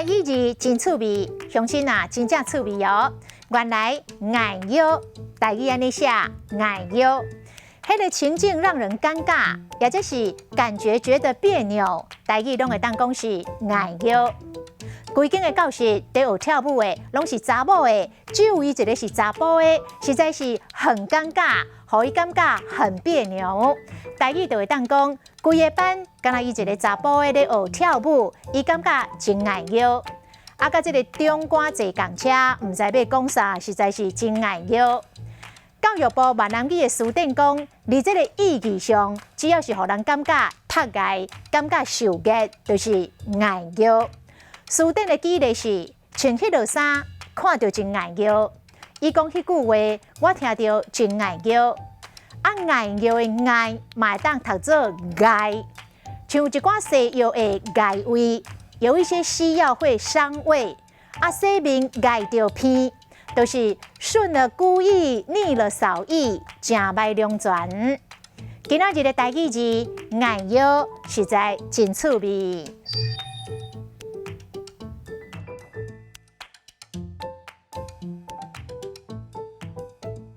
语字真趣味，相信啊真正趣味哦。原来爱药，台语安尼写爱药，迄个情境让人尴尬，也就是觉得别扭，台语拢会当讲是爱药。规间的教室在学跳舞的，拢是查某的，只有伊一个是查甫的，实在是很尴尬，互伊感觉很别扭。台语就会当讲，规个班敢若伊一个查甫的咧学跳舞，伊感觉真爱摇。啊，甲即个中官坐公车，毋知要讲啥，实在是真爱摇。教育部闽南语的书典讲，伫即个意义上，只要是互人感觉拍碍、感觉受压，就是爱摇。书典的举例是穿迄落衫，看到真爱摇。伊讲迄句话，我听到真爱摇。啊，爱摇的爱，嘛会当读做碍，像一寡西药的碍味，有一些西药会伤胃。啊，说明碍着偏，就是顺了故意，逆了扫意，正歹两全。今仔日的台语字爱摇，实在真趣味。